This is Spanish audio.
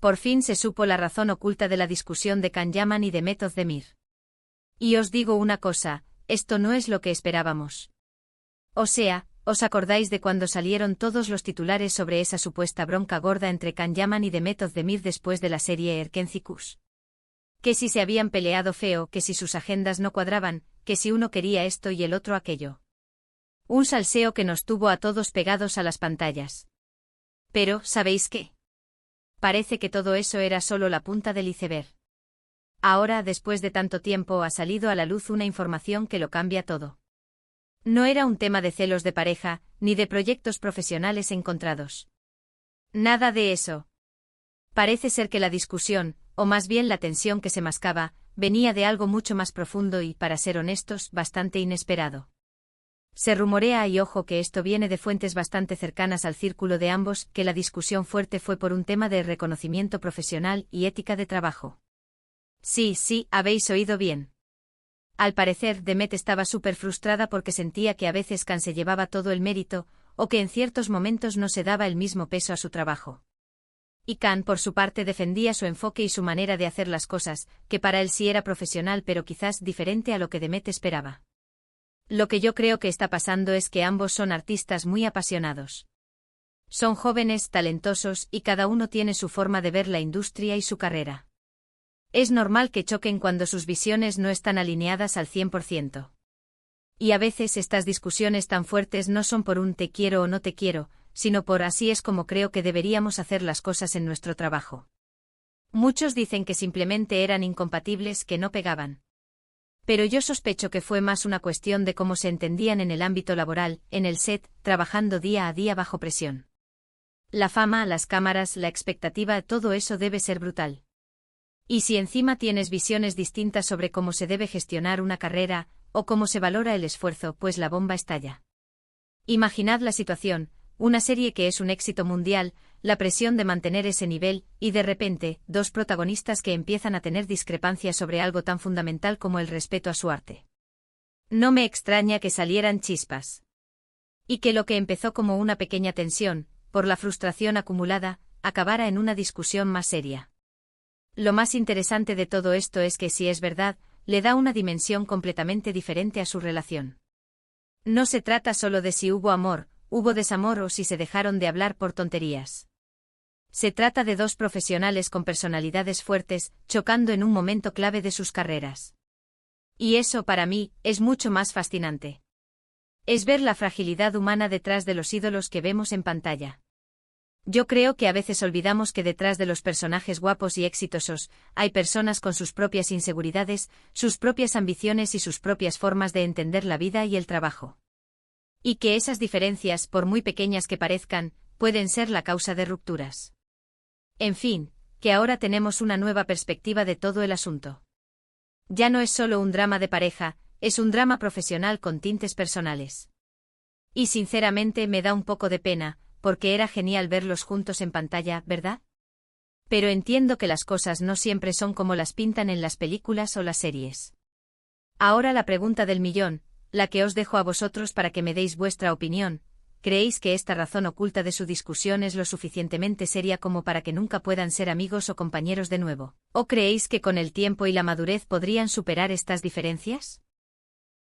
Por fin se supo la razón oculta de la discusión de Can Yaman y de Method Demir. Y os digo una cosa, esto no es lo que esperábamos. O sea, ¿os acordáis de cuando salieron todos los titulares sobre esa supuesta bronca gorda entre Can Yaman y de Method Demir después de la serie Erkencicus? Que si se habían peleado feo, que si sus agendas no cuadraban, que si uno quería esto y el otro aquello. Un salseo que nos tuvo a todos pegados a las pantallas. Pero, ¿sabéis qué? Parece que todo eso era solo la punta del iceberg. Ahora, después de tanto tiempo, ha salido a la luz una información que lo cambia todo. No era un tema de celos de pareja, ni de proyectos profesionales encontrados. Nada de eso. Parece ser que la discusión, o más bien la tensión que se mascaba, venía de algo mucho más profundo y, para ser honestos, bastante inesperado. Se rumorea, y ojo que esto viene de fuentes bastante cercanas al círculo de ambos, que la discusión fuerte fue por un tema de reconocimiento profesional y ética de trabajo. Sí, habéis oído bien. Al parecer, Demet estaba súper frustrada porque sentía que a veces Can se llevaba todo el mérito, o que en ciertos momentos no se daba el mismo peso a su trabajo. Y Can, por su parte, defendía su enfoque y su manera de hacer las cosas, que para él sí era profesional pero quizás diferente a lo que Demet esperaba. Lo que yo creo que está pasando es que ambos son artistas muy apasionados. Son jóvenes, talentosos, y cada uno tiene su forma de ver la industria y su carrera. Es normal que choquen cuando sus visiones no están alineadas al 100%. Y a veces estas discusiones tan fuertes no son por un te quiero o no te quiero, sino por así es como creo que deberíamos hacer las cosas en nuestro trabajo. Muchos dicen que simplemente eran incompatibles, que no pegaban. Pero yo sospecho que fue más una cuestión de cómo se entendían en el ámbito laboral, en el set, trabajando día a día bajo presión. La fama, las cámaras, la expectativa, todo eso debe ser brutal. Y si encima tienes visiones distintas sobre cómo se debe gestionar una carrera, o cómo se valora el esfuerzo, pues la bomba estalla. Imaginad la situación, una serie que es un éxito mundial, la presión de mantener ese nivel, y de repente, dos protagonistas que empiezan a tener discrepancias sobre algo tan fundamental como el respeto a su arte. No me extraña que salieran chispas. Y que lo que empezó como una pequeña tensión, por la frustración acumulada, acabara en una discusión más seria. Lo más interesante de todo esto es que, si es verdad, le da una dimensión completamente diferente a su relación. No se trata solo de si hubo amor, hubo desamor o si se dejaron de hablar por tonterías. Se trata de dos profesionales con personalidades fuertes, chocando en un momento clave de sus carreras. Y eso, para mí, es mucho más fascinante. Es ver la fragilidad humana detrás de los ídolos que vemos en pantalla. Yo creo que a veces olvidamos que detrás de los personajes guapos y exitosos, hay personas con sus propias inseguridades, sus propias ambiciones y sus propias formas de entender la vida y el trabajo. Y que esas diferencias, por muy pequeñas que parezcan, pueden ser la causa de rupturas. En fin, que ahora tenemos una nueva perspectiva de todo el asunto. Ya no es solo un drama de pareja, es un drama profesional con tintes personales. Y sinceramente me da un poco de pena, porque era genial verlos juntos en pantalla, ¿verdad? Pero entiendo que las cosas no siempre son como las pintan en las películas o las series. Ahora la pregunta del millón, la que os dejo a vosotros para que me deis vuestra opinión. ¿Creéis que esta razón oculta de su discusión es lo suficientemente seria como para que nunca puedan ser amigos o compañeros de nuevo? ¿O creéis que con el tiempo y la madurez podrían superar estas diferencias?